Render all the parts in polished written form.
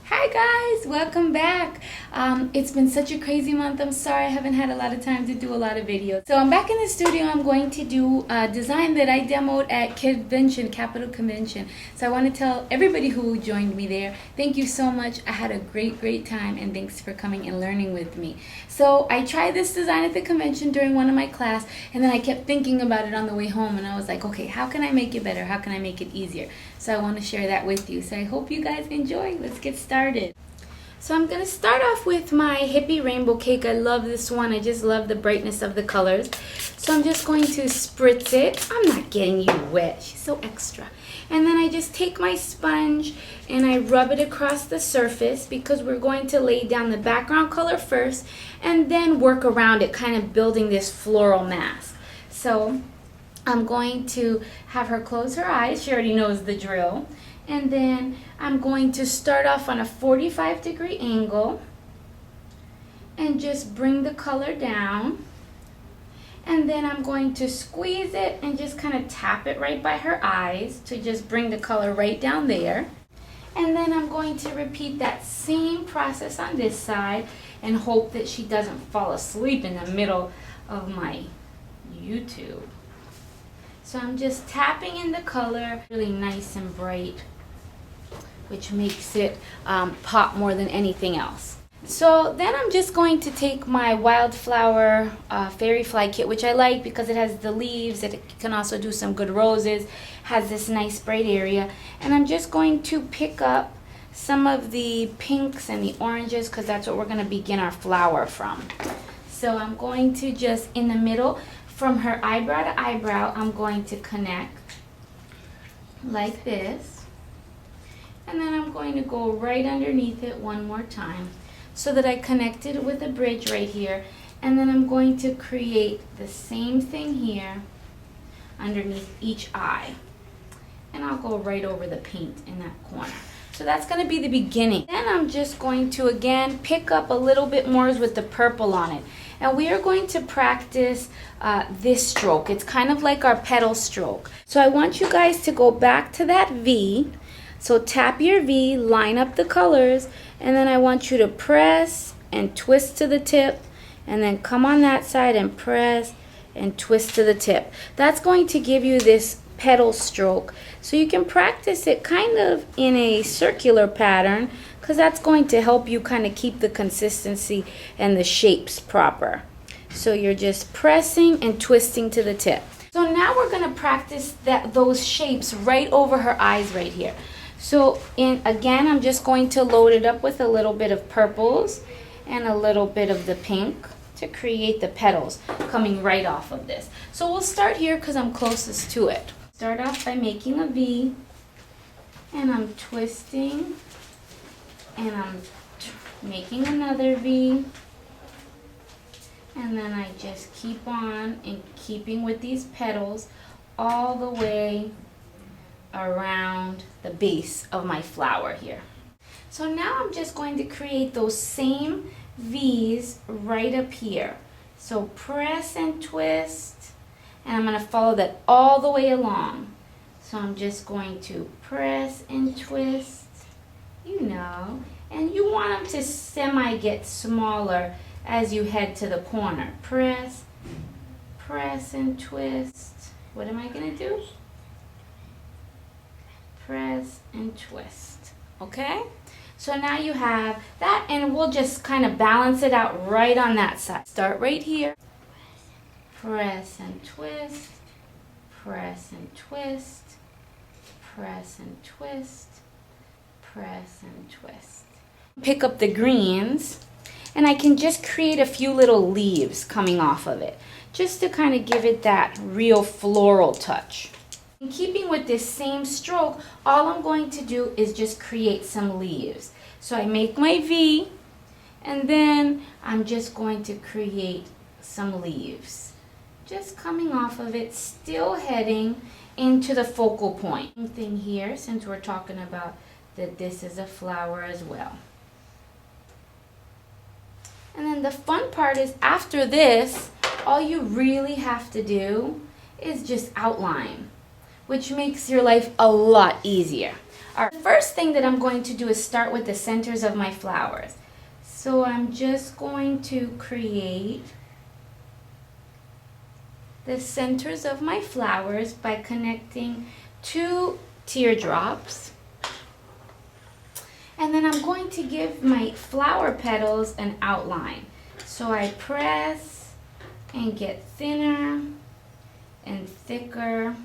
Hi guys, welcome back. It's been such a crazy month. I'm sorry I haven't had a lot of time to do a lot of videos. So I'm back in the studio. I'm going to do a design that I demoed at Capital Convention. So I want to tell everybody who joined me there, thank you so much. I had a great time, and thanks for coming and learning with me. So I tried this design at the convention during one of my class, and then I kept thinking about it on the way home, and I was like, okay, how can I make it better? How can I make it easier? So I want to share that with you. So I hope you guys enjoy. Let's get started. So I'm going to start off with my hippie rainbow cake. I love this one. I just love the brightness of the colors. So I'm just going to spritz it. I'm not getting you wet. She's so extra. And then I just take my sponge and I rub it across the surface because we're going to lay down the background color first and then work around it, kind of building this floral mask. So I'm going to have her close her eyes. She already knows the drill. And then I'm going to start off on a 45-degree angle and just bring the color down. And then I'm going to squeeze it and just kind of tap it right by her eyes to just bring the color right down there. And then I'm going to repeat that same process on this side and hope that she doesn't fall asleep in the middle of my YouTube. So I'm just tapping in the color, really nice and bright, which makes it pop more than anything else. So then I'm just going to take my wildflower fairy fly kit, which I like because it has the leaves, it can also do some good roses, has this nice bright area, and I'm just going to pick up some of the pinks and the oranges because that's what we're going to begin our flower from. So I'm going to just, in the middle, from her eyebrow to eyebrow, I'm going to connect like this. And then I'm going to go right underneath it one more time so that I connected with a bridge right here. And then I'm going to create the same thing here underneath each eye. And I'll go right over the paint in that corner. So that's going to be the beginning. Then I'm just going to again pick up a little bit more with the purple on it. And we are going to practice this stroke. It's kind of like our petal stroke. So I want you guys to go back to that V. So tap your V, line up the colors, and then I want you to press and twist to the tip, and then come on that side and press and twist to the tip. That's going to give you this petal stroke. So you can practice it kind of in a circular pattern because that's going to help you kind of keep the consistency and the shapes proper. So you're just pressing and twisting to the tip. So now we're going to practice those shapes right over her eyes right here. So again, I'm just going to load it up with a little bit of purples and a little bit of the pink to create the petals coming right off of this. So we'll start here because I'm closest to it. Start off by making a V, and I'm twisting, and I'm making another V, and then I just keep on and keeping with these petals all the way around the base of my flower here. So now I'm just going to create those same V's right up here. So press and twist, and I'm going to follow that all the way along. So I'm just going to press and twist, you know, and you want them to semi get smaller as you head to the corner. Press, press and twist. What am I going to do? Press and twist. Okay? So now you have that, and we'll just kind of balance it out right on that side. Start right here. Press and twist. Press and twist. Press and twist. Press and twist. Pick up the greens, and I can just create a few little leaves coming off of it, just to kind of give it that real floral touch. In keeping with this same stroke, all I'm going to do is just create some leaves. So I make my V, and then I'm just going to create some leaves. Just coming off of it, still heading into the focal point. Same thing here, since we're talking about that this is a flower as well. And then the fun part is after this, all you really have to do is just outline, which makes your life a lot easier. Alright, the first thing that I'm going to do is start with the centers of my flowers. So I'm just going to create the centers of my flowers by connecting 2 teardrops. And then I'm going to give my flower petals an outline. So I press and get thinner and thicker.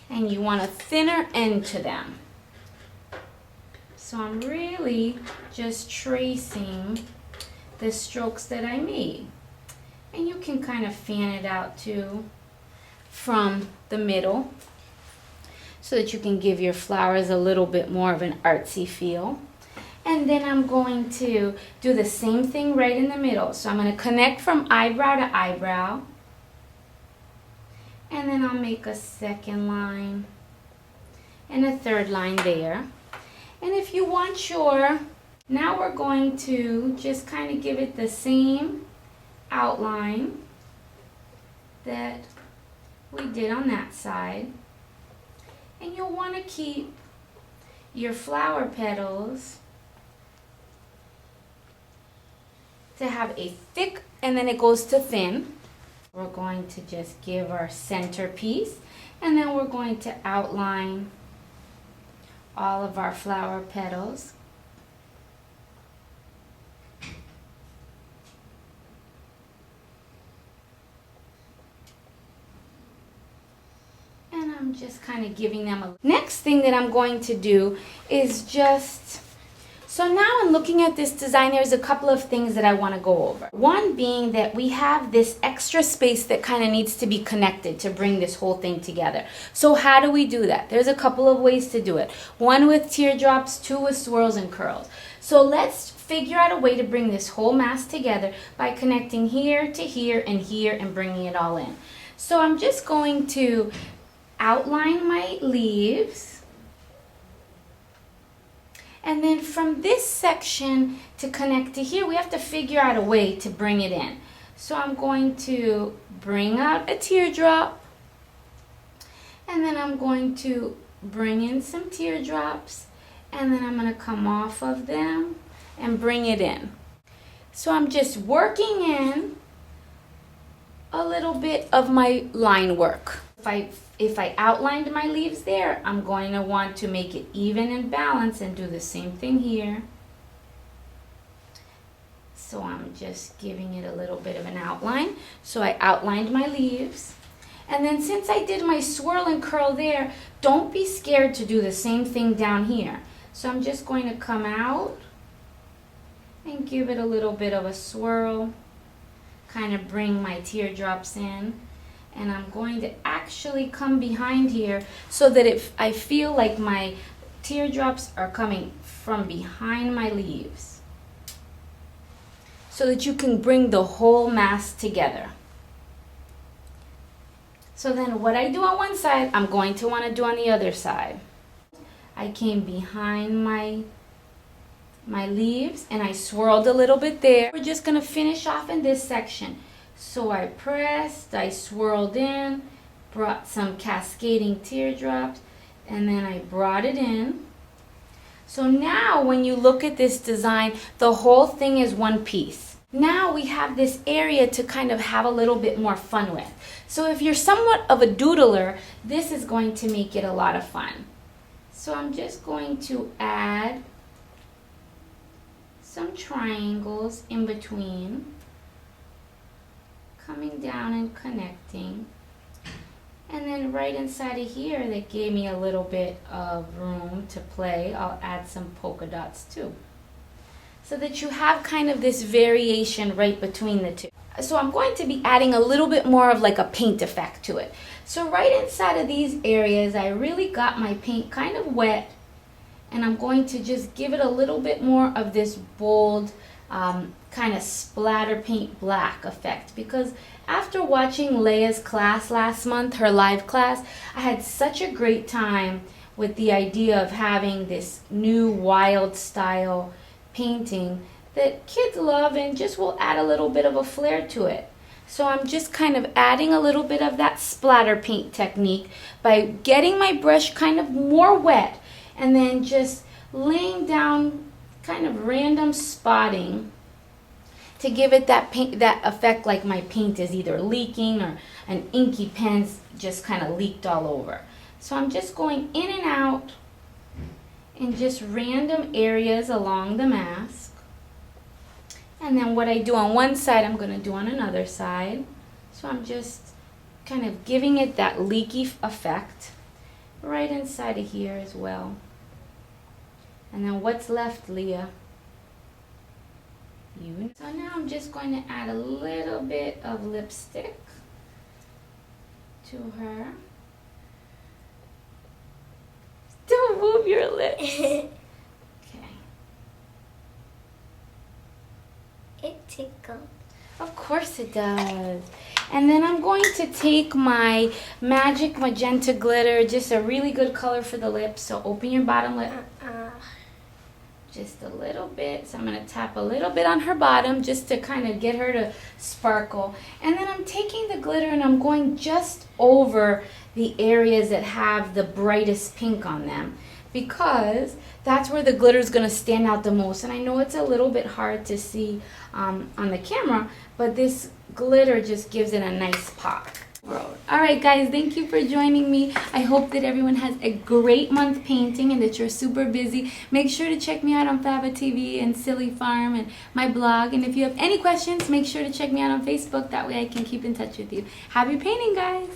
And you want a thinner end to them. So I'm really just tracing the strokes that I made. And you can kind of fan it out too from the middle so that you can give your flowers a little bit more of an artsy feel. And then I'm going to do the same thing right in the middle. So I'm going to connect from eyebrow to eyebrow. And then I'll make a second line and a third line there. And if you want your, now we're going to just kind of give it the same outline that we did on that side. And you'll want to keep your flower petals to have a thick, and then it goes to thin. We're going to just give our centerpiece, and then we're going to outline all of our flower petals. And I'm just kind of giving them a... Next thing that I'm going to do is just... So now in looking at this design, there's a couple of things that I want to go over. One being that we have this extra space that kind of needs to be connected to bring this whole thing together. So how do we do that? There's a couple of ways to do it. One with teardrops, 2 with swirls and curls. So let's figure out a way to bring this whole mask together by connecting here to here and bringing it all in. So I'm just going to outline my leaves. And then from this section to connect to here, we have to figure out a way to bring it in. So I'm going to bring out a teardrop. And then I'm going to bring in some teardrops. And then I'm going to come off of them and bring it in. So I'm just working in a little bit of my line work. If I outlined my leaves there, I'm going to want to make it even and balanced and do the same thing here. So I'm just giving it a little bit of an outline. So I outlined my leaves. And then since I did my swirl and curl there, don't be scared to do the same thing down here. So I'm just going to come out and give it a little bit of a swirl, kind of bring my teardrops in. And I'm going to actually come behind here so that if I feel like my teardrops are coming from behind my leaves, so that you can bring the whole mask together. So then what I do on one side, I'm going to want to do on the other side. I came behind my leaves and I swirled a little bit there. We're just going to finish off in this section. So I pressed, I swirled in, brought some cascading teardrops, and then I brought it in. So now when you look at this design, the whole thing is one piece. Now we have this area to kind of have a little bit more fun with. So if you're somewhat of a doodler, this is going to make it a lot of fun. So I'm just going to add some triangles in between, coming down and connecting. And then right inside of here, that gave me a little bit of room to play. I'll add some polka dots too, so that you have kind of this variation right between the two. So I'm going to be adding a little bit more of like a paint effect to it. So right inside of these areas, I really got my paint kind of wet, and I'm going to just give it a little bit more of this bold kind of splatter paint black effect, because after watching Leia's class last month, her live class, I had such a great time with the idea of having this new wild style painting that kids love and just will add a little bit of a flair to it. So I'm just kind of adding a little bit of that splatter paint technique by getting my brush kind of more wet and then just laying down kind of random spotting to give it that paint, that effect like my paint is either leaking or an inky pen's just kind of leaked all over. So I'm just going in and out in just random areas along the mask. And then what I do on one side, I'm going to do on another side. So I'm just kind of giving it that leaky effect right inside of here as well. And then what's left, Leah? You. So now I'm just going to add a little bit of lipstick to her. Don't move your lips. Okay. It tickles. Of course it does. And then I'm going to take my Magic Magenta glitter, just a really good color for the lips. So open your bottom lip. Just a little bit. So I'm going to tap a little bit on her bottom just to kind of get her to sparkle. And then I'm taking the glitter and I'm going just over the areas that have the brightest pink on them, because that's where the glitter is going to stand out the most. And I know it's a little bit hard to see on the camera, but this glitter just gives it a nice pop. Alright guys, thank you for joining me. I hope that everyone has a great month painting and that you're super busy. Make sure to check me out on FABATv and Silly Farm and my blog. And if you have any questions, make sure to check me out on Facebook. That way I can keep in touch with you. Happy painting, guys!